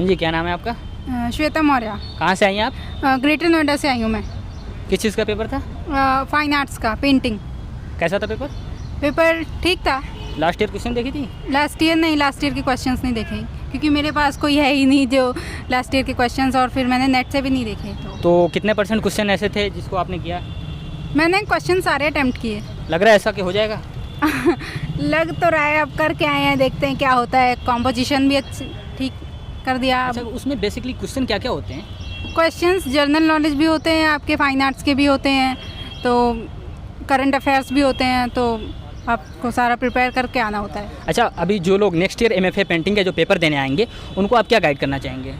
हाँ जी, क्या नाम है आपका? श्वेता मौर्य। कहाँ से आई हैं आप? ग्रेटर नोएडा से आई हूँ मैं। किस चीज़ का पेपर था? फाइन आर्ट्स का, पेंटिंग। कैसा था पेपर? पेपर ठीक था। लास्ट ईयर क्वेश्चन देखी थी? लास्ट ईयर के क्वेश्चंस नहीं देखे, क्योंकि मेरे पास कोई है ही नहीं जो लास्ट ईयर के क्वेश्चंस, और फिर मैंने नेट से भी नहीं देखे। तो कितने % क्वेश्चन ऐसे थे जिसको आपने किया? मैंने क्वेश्चन सारे अटैम्प्ट किए। लग रहा है ऐसा कि हो जाएगा? लग तो रहा है, अब करके आए हैं, देखते हैं क्या होता है। कॉम्पोजिशन भी ठीक कर दिया। अच्छा, उसमें बेसिकली क्वेश्चन क्या क्या होते हैं? क्वेश्चंस जनरल नॉलेज भी होते हैं, आपके फाइन आर्ट्स के भी होते हैं, तो करंट अफेयर्स भी होते हैं, तो आपको सारा प्रिपेयर करके आना होता है। अच्छा, अभी जो लोग नेक्स्ट ईयर MFA पेंटिंग के जो पेपर देने आएंगे उनको आप क्या गाइड करना चाहेंगे?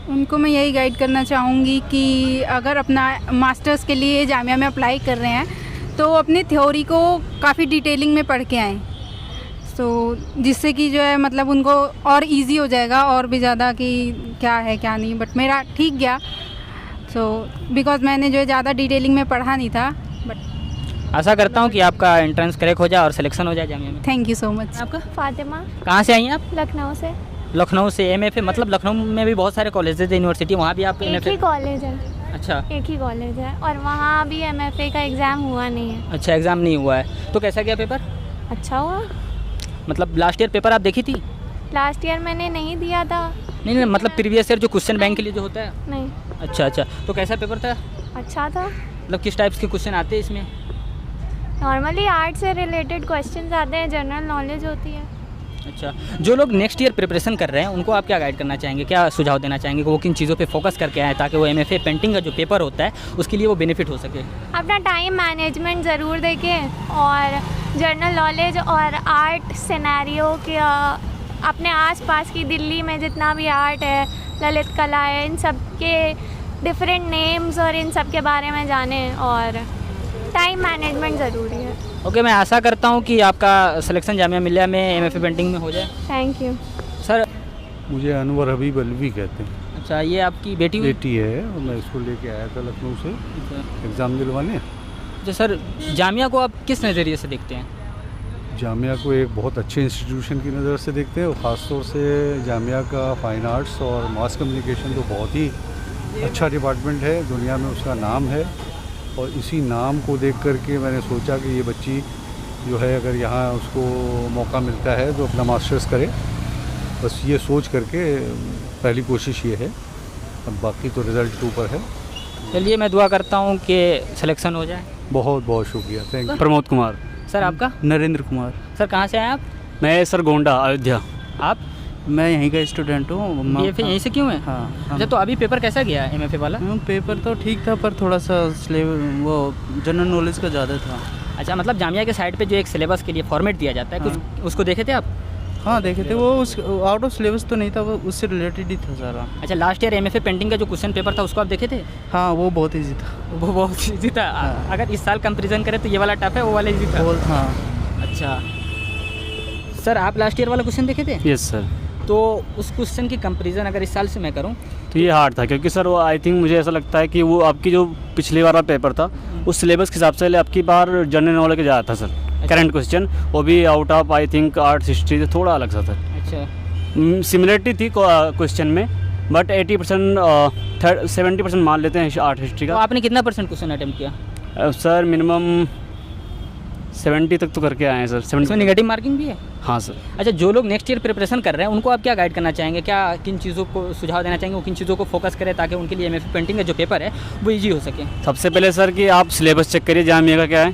उनको मैं यही गाइड करना चाहूँगी कि अगर अपना मास्टर्स के लिए जामिया में अप्लाई कर रहे हैं तो अपनी थ्योरी को काफ़ी डिटेलिंग में पढ़ के आएँ, तो जिससे कि जो है मतलब उनको और इजी हो जाएगा, और भी ज़्यादा कि क्या है क्या नहीं। बट मेरा ठीक गया, सो बिकॉज मैंने जो है ज़्यादा डिटेलिंग में पढ़ा नहीं था। बट आशा करता हूँ कि आपका एंट्रेंस क्रैक हो जाए और सिलेक्शन हो जाए जामिया में। Thank you so much. आपका? फातिमा। कहाँ से आई हैं आप? लखनऊ से। लखनऊ से MFA, मतलब लखनऊ में भी बहुत सारे कॉलेजेस यूनिवर्सिटी, वहाँ भी आप एक ही MFA? कॉलेज है। अच्छा, एक ही कॉलेज है, और वहाँ भी MFA का एग्ज़ाम हुआ नहीं है। अच्छा, एग्ज़ाम नहीं हुआ है। तो कैसा गया पेपर? अच्छा हुआ। मतलब लास्ट ईयर पेपर आप देखी थी? लास्ट ईयर मैंने नहीं दिया था। नहीं, मतलब प्रीवियस ईयर जो क्वेश्चन बैंक के लिए जो होता है। नहीं। अच्छा, तो कैसा पेपर था? अच्छा था। मतलब किस टाइप्स के क्वेश्चन आते हैं इसमें? नॉर्मली आर्ट से रिलेटेड क्वेश्चंस आते हैं, जनरल नॉलेज होती है। अच्छा, जो लोग नेक्स्ट ईयर प्रिपरेशन कर रहे हैं उनको आप क्या गाइड करना चाहेंगे, क्या सुझाव देना चाहेंगे कि वो किन चीज़ों पे फोकस करके आए ताकि वो MFA पेंटिंग का जो पेपर होता है उसके लिए वो बेनिफिट हो सके? अपना टाइम मैनेजमेंट ज़रूर देखें, और जनरल नॉलेज और आर्ट सिनेरियो के अपने आसपास की दिल्ली में जितना भी आर्ट है, ललित कला है, इन सब के डिफरेंट नेम्स और इन सब के बारे में जानें, और टाइम मैनेजमेंट ज़रूरी है। ओके, मैं आशा करता हूँ कि आपका सिलेक्शन जामिया मिलिया में MFA पेंटिंग में हो जाए। Thank you sir. मुझे अनवर हबीब अलवी कहते हैं। अच्छा, ये आपकी बेटी है, और मैं इसको लेके आया था लखनऊ से एग्ज़ाम दिलवाने। अच्छा सर, जामिया को आप किस नज़रिए से देखते हैं? जामिया को एक बहुत अच्छे इंस्टीट्यूशन की नज़र से देखते हैं, और ख़ास तौर से जामिया का फ़ाइन आर्ट्स और मास कम्युनिकेशन तो बहुत ही अच्छा डिपार्टमेंट है, दुनिया में उसका नाम है। और इसी नाम को देख कर के मैंने सोचा कि ये बच्ची जो है अगर यहाँ उसको मौका मिलता है तो अपना मास्टर्स करे, बस ये सोच करके पहली कोशिश ये है। अब बाकी तो रिज़ल्ट के ऊपर है। चलिए, मैं दुआ करता हूँ कि सिलेक्शन हो जाए। बहुत बहुत शुक्रिया, thank you. Pramod Kumar. Sir आपका? नरेंद्र कुमार। सर कहाँ से आए आप? मैं सर गोंडा, अयोध्या। आप? मैं यहीं का स्टूडेंट हूँ। ये फिर यहीं से क्यों है? हाँ। अच्छा, तो अभी पेपर कैसा गया MFA वाला? पेपर तो ठीक था, पर थोड़ा सा वो जनरल नॉलेज का ज़्यादा था। अच्छा, मतलब जामिया के साइड पे जो एक सिलेबस के लिए फॉर्मेट दिया जाता है, कुछ उसको देखे थे आप? हाँ देखे थे। वो उस आउट ऑफ सिलेबस तो नहीं था, वो उससे रिलेटेड ही था सारा। अच्छा, लास्ट ईयर MFA पेंटिंग का जो क्वेश्चन पेपर था उसको आप देखे थे? हाँ, वो बहुत ईजी था। वो बहुत ईजी था। अगर इस साल कंपेरिजन करें तो ये वाला टफ है, वो वाला ईजी था? हाँ। अच्छा सर, आप लास्ट ईयर वाला क्वेश्चन देखे थे? Yes sir. तो उस क्वेश्चन की कंपैरिजन अगर इस साल से मैं करूं तो ये हार्ड था, क्योंकि सर वो आई थिंक मुझे ऐसा लगता है कि वो आपकी जो पिछले वाला पेपर था उस सिलेबस के हिसाब से आपकी बार जनरल नॉलेज के ज़्यादा था सर। करंट क्वेश्चन, वो भी out of I think arts history से थोड़ा अलग सा था। अच्छा, सिमिलरिटी थी क्वेश्चन में, बट 80% 70% मान लेते हैं आर्ट हिस्ट्री तो का। आपने कितना % क्वेश्चन अटेम्प्ट किया? सर मिनिमम 70 तक तो करके आए हैं सर। 70 इसमें नेगेटिव मार्किंग भी है? हाँ सर। अच्छा, जो लोग नेक्स्ट ईयर प्रिपरेशन कर रहे हैं उनको आप क्या गाइड करना चाहेंगे, क्या किन चीज़ों को सुझाव देना चाहेंगे, वो किन चीज़ों को फोकस करें ताकि उनके लिए MFA पेंटिंग का जो पेपर है वो ईजी हो सके? सबसे पहले सर कि आप सिलेबस चेक करिए जामिया का क्या है,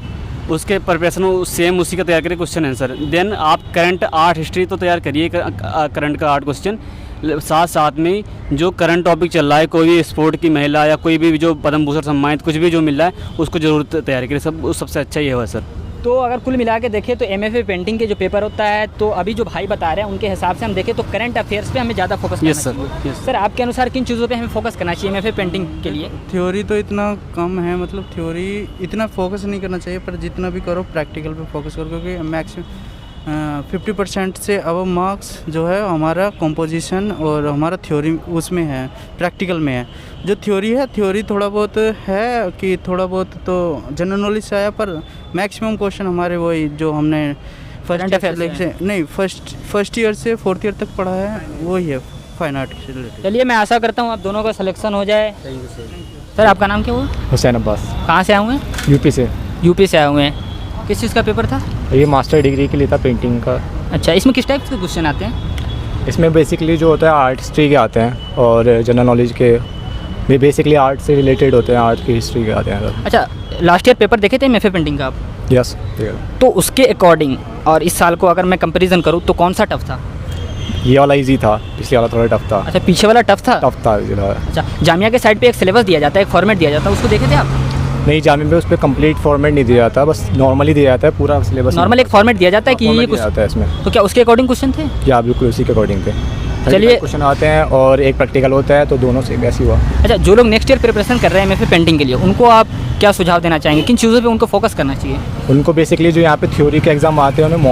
उसके प्रिपरेशन सेम उसी का तैयार करिए क्वेश्चन आंसर। देन आप करंट आर्ट हिस्ट्री तो तैयार करिए, करंट का आर्ट क्वेश्चन, साथ साथ में जो करंट टॉपिक चल रहा है, कोई भी स्पोर्ट की महिला या कोई भी जो पद्म भूषण सम्मानित कुछ भी जो मिल रहा है उसको जरूर तैयारी करिए। सबसे अच्छा ये हुआ सर। तो अगर कुल मिला के देखें तो MFA पेंटिंग के जो पेपर होता है, तो अभी जो भाई बता रहे हैं उनके हिसाब से हम देखें तो करंट अफेयर्स पे हमें ज़्यादा फोकस करना चाहिए। सर आपके अनुसार किन चीज़ों पे हमें फोकस करना चाहिए MFA पेंटिंग के लिए? थ्योरी तो इतना कम है, मतलब थ्योरी इतना फोकस नहीं करना चाहिए, पर जितना भी करो प्रैक्टिकल पे फोकस करो, क्योंकि मैक्सिमम 50% से अब मार्क्स जो है हमारा कंपोजिशन और हमारा थ्योरी उसमें है, प्रैक्टिकल में है। जो थ्योरी है, थ्योरी थोड़ा बहुत है कि थोड़ा बहुत तो जनरल नॉलेज से आया, पर मैक्सिमम क्वेश्चन हमारे वही जो हमने फर्स्ट ईयर से 4th ईयर तक पढ़ा है वही है फाइन आर्ट से रिलेटेड। चलिए मैं आशा करता हूँ आप दोनों का सिलेक्शन हो जाए। Thank you sir. सर आपका नाम क्या हुआ? हुसैन अब्बास, कहाँ से आए हुए हैं? यूपी से। यूपी से आए हुए हैं। किस चीज़ का पेपर था? ये मास्टर डिग्री के लिए था, पेंटिंग का। अच्छा, इसमें किस टाइप के क्वेश्चन आते हैं? इसमें बेसिकली जो होता है आर्ट हिस्ट्री के आते हैं और जनरल नॉलेज के भी बेसिकली आर्ट से रिलेटेड होते हैं, आर्ट की हिस्ट्री के आते हैं। अच्छा, लास्ट ईयर पेपर देखे थे एमएफए पेंटिंग का आप? यस। तो उसके अकॉर्डिंग और इस साल को अगर मैं कंपैरिजन करूँ तो कौन सा टफ था? ये वाला इजी था, पिछले वाला थोड़ा टफ था। अच्छा, पीछे वाला टफ था? टफ था जिला। अच्छा, जामिया के साइड पे एक सिलेबस दिया जाता है, एक फॉर्मेट दिया जाता है, उसको देखे थे आप? नहीं, जामिया में उस पर कंप्लीट फॉर्मेट नहीं दिया जाता, बस नॉर्मली दिया जाता है पूरा सिलेबस। नॉर्मल एक फॉर्मेट दिया जाता है कि ये कुछ आता है इसमें। तो क्या उसके अकॉर्डिंग क्वेश्चन थे? या बिल्कुल उसी के अकॉर्डिंग थे। चलिए। क्वेश्चन आते हैं और एक प्रैक्टिकल होता है, तो दोनों से कैसे हुआ। अच्छा, जो लोग नेक्स्ट ईयर प्रिपरेशन कर रहे हैं एमएफए पेंटिंग के लिए, उनको आप क्या सुझाव देना चाहेंगे? किन चीज़ों पे उनको फोकस करना चाहिए? उनको बेसिकली जो यहाँ पे थ्योरी के एग्जाम आते हैं उन्हें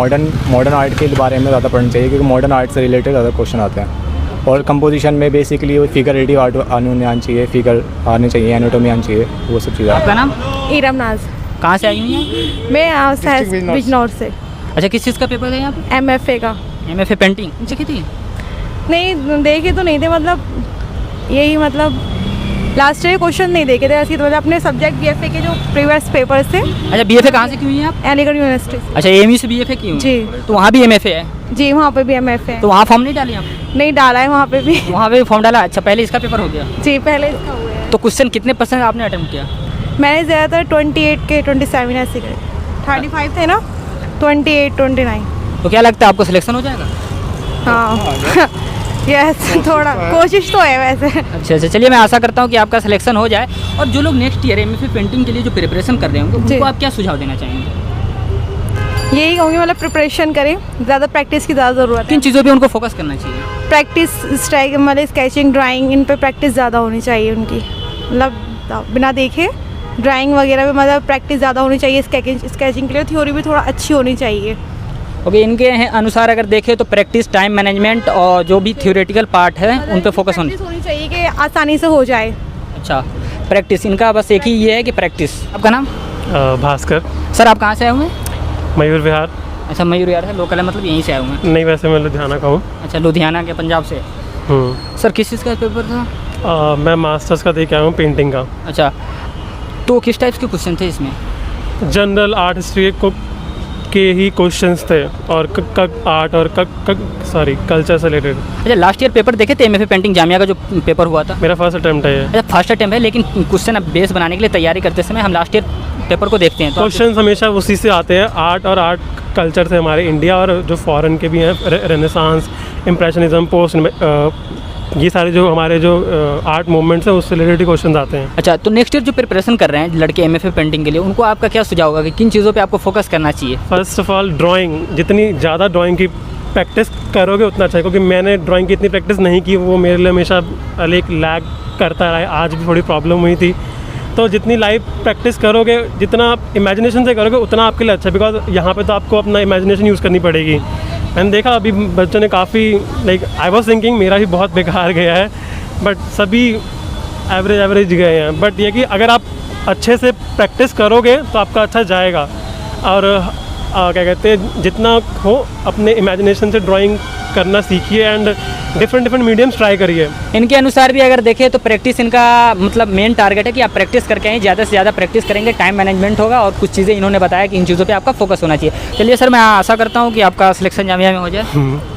मॉडर्न आर्ट के बारे में ज़्यादा पढ़ना चाहिए, क्योंकि मॉडर्न आर्ट से रिलेटेड ज़्यादा क्वेश्चन आते हैं। और कंपोजिशन में बेसिकली वो फिगर रेडियो आर्ट आना चाहिए, फिगर आने चाहिए, एनाटॉमी आनी चाहिए, वो सब चीज़ें। आपका नाम? इरम नाज। कहाँ से आई हुई हैं? मैं बिजनौर से। अच्छा, किस चीज़ का पेपर है यहाँ पे? एमएफए का। एमएफए पेंटिंग देखी थी? नहीं देखे तो नहीं थे, मतलब यही मतलब लास्ट ईयर क्वेश्चन नहीं देखे थे ऐसे, तो मतलब अपने सब्जेक्ट बीएफए के जो प्रीवियस पेपर्स थे। अच्छा, बीएफए कहाँ से की हुई हैं आप? अलीगढ़ यूनिवर्सिटी से। अच्छा, एएमयू से बीएफए की हुई? जी। तो वहाँ भी एमएफए है? जी, वहाँ पे भी एमएफए है। तो वहाँ फॉर्म नहीं डाली आप? नहीं डाला है वहाँ पे भी। वहाँ पे भी फॉर्म डाला? अच्छा, पहले इसका पेपर हो गया? जी, पहले इसका हुआ है। तो क्वेश्चन कितने % आपने अटेम्प्ट किया? मैंने ज़्यादातर 28 के 27 ऐसे करे। 35 थे ना, 28 29। तो क्या लगता है आपको सिलेक्शन हो जाएगा? हाँ यस, थोड़ा कोशिश तो है वैसे। अच्छा, चलिए मैं आशा करता हूँ कि आपका सिलेक्शन हो जाए। और जो लोग नेक्स्ट ईयर एमएफए पेंटिंग के लिए जो प्रिपरेशन कर रहे होंगे, जी। उनको आप क्या सुझाव देना चाहेंगे? यही कहूँगी, मतलब प्रिपरेशन करें, ज़्यादा प्रैक्टिस की ज़्यादा ज़रूरत है। किन चीज़ों पे उनको फोकस करना चाहिए? प्रैक्टिस, स्ट्राइक मतलब स्केचिंग, ड्राइंग, इन पे प्रैक्टिस ज़्यादा होनी चाहिए उनकी। मतलब बिना देखे ड्राइंग वगैरह में मतलब प्रैक्टिस ज़्यादा होनी चाहिए। स्केचिंग के लिए थ्योरी भी थोड़ा अच्छी होनी चाहिए। ओके, इनके अनुसार अगर देखें तो प्रैक्टिस, टाइम मैनेजमेंट और जो भी थ्योरेटिकल पार्ट है उन पे फोकस प्रैक्टिस होनी चाहिए कि आसानी से हो जाए। अच्छा, प्रैक्टिस, इनका बस एक ही ये है कि प्रैक्टिस। आपका नाम? भास्कर। सर आप कहाँ से आए हुए हैं? मयूर विहार। अच्छा, मयूर यार है, लोकल है, मतलब यहीं से आए हुए हैं? नहीं, वैसे मैं लुधियाना का हूँ। अच्छा, लुधियाना के, पंजाब से। सर किस चीज़ का पेपर था? मैं मास्टर्स का दे के आया हूँ, पेंटिंग का। अच्छा, तो किस टाइप के क्वेश्चन थे इसमें? जनरल आर्ट हिस्ट्री के ही क्वेश्चंस थे और आर्ट और कल्चर से रिलेटेड। अच्छा, लास्ट ईयर पेपर देखे थे एमएफए पेंटिंग जामिया का जो पेपर हुआ था? मेरा फर्स्ट अटेम्प्ट है ये। अच्छा, फर्स्ट अटेम्प्ट है, लेकिन क्वेश्चन अब बेस बनाने के लिए तैयारी करते समय हम लास्ट ईयर पेपर को देखते हैं तो क्वेश्चन हमेशा उसी से आते हैं, आर्ट और आर्ट कल्चर से, हमारे इंडिया और जो फॉरेन के भी हैं, रेनेसांस, इम्प्रेशनिज्म, पोस्ट, ये सारे जो हमारे जो आर्ट मूवमेंट्स हैं उससे रिलेटेड क्वेश्चन आते हैं। अच्छा, तो नेक्स्ट ईयर जो प्रिपरेशन कर रहे हैं लड़के एमएफए पेंटिंग के लिए, उनको आपका क्या सुझाव होगा कि किन चीज़ों पे आपको फोकस करना चाहिए? फर्स्ट ऑफ ऑल ड्राइंग, जितनी ज़्यादा ड्राइंग की प्रैक्टिस करोगे उतना अच्छा है, क्योंकि मैंने ड्राइंग की इतनी प्रैक्टिस नहीं की, वो मेरे लिए हमेशा एक लैग करता रहा है। आज भी थोड़ी प्रॉब्लम हुई थी। तो जितनी लाइव प्रैक्टिस करोगे, जितना आप इमेजिनेशन से करोगे उतना आपके लिए अच्छा है, बिकॉज यहाँ पे तो आपको अपना इमेजिनेशन यूज़ करनी पड़ेगी। मैंने देखा अभी बच्चों ने काफ़ी आई वॉज थिंकिंग मेरा भी बहुत बेकार गया है, बट सभी एवरेज गए हैं। बट ये कि अगर आप अच्छे से प्रैक्टिस करोगे तो आपका अच्छा जाएगा। और क्या कहते हैं, जितना हो अपने इमेजिनेशन से ड्राइंग करना सीखिए एंड डिफरेंट मीडियम्स ट्राई करिए। इनके अनुसार भी अगर देखें तो प्रैक्टिस इनका मतलब मेन टारगेट है कि आप प्रैक्टिस करके आएँ, ज़्यादा से ज़्यादा प्रैक्टिस करेंगे, टाइम मैनेजमेंट होगा और कुछ चीज़ें इन्होंने बताया कि इन चीज़ों पे आपका फोकस होना चाहिए। चलिए सर, मैं आशा करता हूँ कि आपका सिलेक्शन जामिया में हो जाए।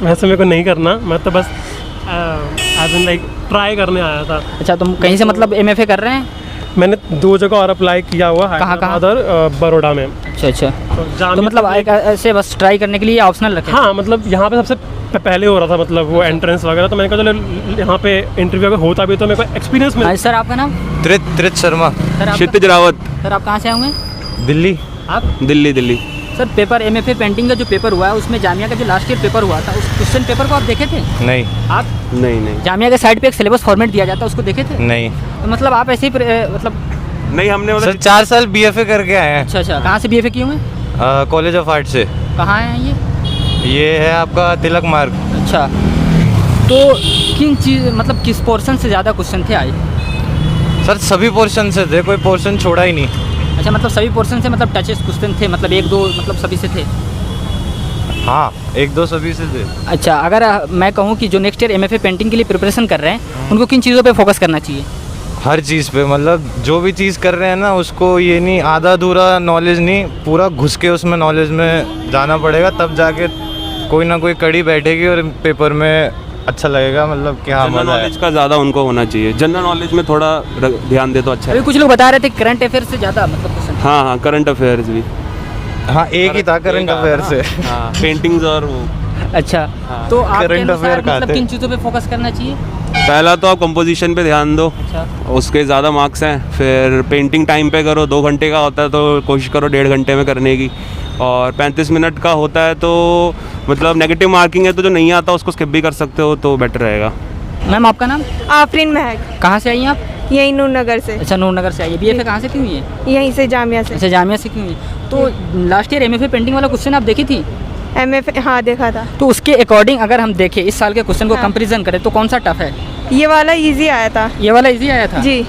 वैसे मेरे को नहीं करना, मैं तो बस ट्राई करने आया था। अच्छा, तुम कहीं से मतलब एमएफए कर रहे हैं? मैंने 2 जगह और अप्लाई किया हुआ, हैदराबाद और बड़ौदा में। अच्छा, तो मतलब ऐसे बस ट्राई करने के लिए ऑप्शनल रखे? हाँ, मतलब यहाँ पे सबसे पहले हो रहा था, मतलब वो एंट्रेंस वगैरह, तो मैंने कहा चलो यहाँ पे इंटरव्यू अगर होता भी तो मेरे को एक्सपीरियंस मिला। सर आपका नाम? त्रित शर्मा। क्षितिज रावत। सर आप कहाँ से आए हुए? दिल्ली। आप? Delhi. Sir paper MFA painting का जो पेपर हुआ है उसमें जामिया का जो लास्ट ईयर पेपर हुआ था उस क्वेश्चन पेपर को आप देखे थे? नहीं। आप? नहीं। जामिया के साइड पे एक सिलेबस फॉर्मेट दिया जाता है, उसको देखे थे? नहीं। तो मतलब आप ऐसे ही मतलब नहीं, हमने सर 4 साल बीएफए करके आए हैं। अच्छा, कहाँ से बीएफए किए हुए? कॉलेज ऑफ आर्ट से। कहाँ है ये है आपका तिलक मार्ग। अच्छा, तो किन चीज़ मतलब किस पोर्शन से ज़्यादा क्वेश्चन थे आज? सर सभी पोर्शन से थे, कोई पोर्शन छोड़ा ही नहीं। अच्छा, मतलब सभी पोर्शन से मतलब टचेस क्वेश्चन थे, मतलब 1-2 मतलब सभी से थे? हाँ, एक दो सभी से थे। अच्छा, अगर मैं कहूँ कि जो नेक्स्ट ईयर एमएफए पेंटिंग के लिए प्रिपरेशन कर रहे हैं उनको किन चीज़ों पे फोकस करना चाहिए? हर चीज़ पे, मतलब जो भी चीज़ कर रहे हैं ना, उसको ये नहीं आधा अधूरा नॉलेज नहीं, पूरा घुस के उसमें नॉलेज में जाना पड़ेगा, तब जाके कोई ना कोई कड़ी बैठेगी और पेपर में अच्छा लगेगा, मतलब कि हाँ जनरल मजा नॉलेज का ज़्यादा उनको होना चाहिए। जनरल नॉलेज में थोड़ा ध्यान दे तो अच्छा अभी है। कुछ लोग बता रहे थे करंट अफेयर से ज़्यादा मतलब क्वेश्चन। हाँ हाँ, करंट अफेयर्स भी। हाँ, एक ही था करंट अफेयर से। हाँ, पेंटिंग्स और वो। अच्छा, हाँ। तो आपके Current अनुसार affair मतलब कहते किन हैं। चीज़ों पे फोकस करना चाहिए? पहला तो आप कंपोजिशन पे ध्यान दो, अच्छा, उसके ज़्यादा मार्क्स हैं। फिर पेंटिंग टाइम पे करो, 2 घंटे का होता है तो कोशिश करो 1.5 घंटे में करने की। और 35 मिनट का होता है तो मतलब नेगेटिव मार्किंग है तो जो नहीं आता उसको स्किप भी कर सकते हो, तो बेटर रहेगा। मैम आपका नाम? आफरीन महक, कहाँ से आई हैं आप? यहीं नूरनगर से, अच्छा, नूरनगर से आई है। बीएफए कहाँ से की हुई है? यहीं से जामिया से। अच्छा, जामिया से की हुई है। तो लास्ट ईयर एमएफए पेंटिंग वाला क्वेश्चन आप देखी थी? MF हाँ देखा था। तो उसके अकॉर्डिंग अगर हम देखें इस साल के क्वेश्चन को हाँ। कंपैरिजन करें तो कौन सा टफ है? ये वाला इजी आया था ये वाला इजी आया था? जी।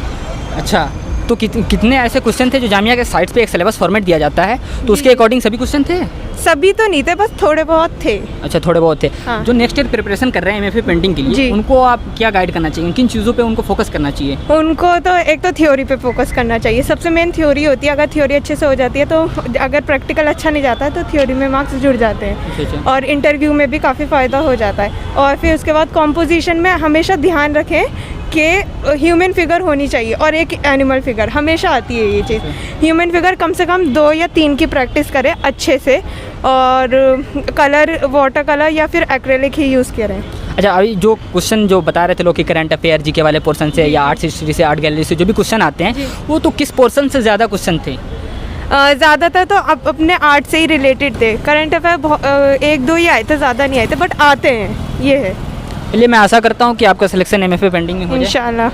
अच्छा, तो कितने ऐसे क्वेश्चन थे जो जामिया के साइट्स पे एक सिलेबस फॉर्मेट दिया जाता है, तो उसके अकॉर्डिंग सभी क्वेश्चन थे? सभी तो नहीं थे, बस थोड़े बहुत थे। अच्छा, थोड़े बहुत थे। हाँ। जो नेक्स्ट ईयर प्रिपरेशन कर रहे हैं एमएफए पेंटिंग के लिए, जी। उनको आप क्या गाइड करना चाहिए? किन चीज़ों पे उनको फोकस करना चाहिए? उनको तो एक तो थ्योरी पे फोकस करना चाहिए, सबसे मेन थ्योरी होती है। अगर थ्योरी अच्छे से हो जाती है तो अगर प्रैक्टिकल अच्छा नहीं जाता है तो थ्योरी में मार्क्स जुड़ जाते हैं अच्छा। और इंटरव्यू में भी काफ़ी फ़ायदा हो जाता है। और फिर उसके बाद कॉम्पोजिशन में हमेशा ध्यान रखें कि ह्यूमन फिगर होनी चाहिए और एक एनिमल फिगर हमेशा आती है ये चीज़। ह्यूमन फिगर कम से कम 2 या 3 की प्रैक्टिस करें अच्छे से, और कलर वाटर कलर या फिर एक्रेलिक ही यूज़ करें। अच्छा, अभी जो क्वेश्चन जो बता रहे थे लोग कि करंट अफेयर जीके वाले पोर्शन से या आर्ट हिस्ट्री से, आर्ट गैलरी से जो भी क्वेश्चन आते हैं, वो तो किस पोर्शन से ज़्यादा क्वेश्चन थे? ज़्यादातर तो अपने आर्ट से ही रिलेटेड थे। करंट अफेयर 1-2 ही आए थे, ज़्यादा नहीं आए थे, बट आते हैं, ये है। इसलिए मैं आशा करता हूँ कि आपका सिलेक्शन एमएफए पेंटिंग में हो जाए। इंशाल्लाह।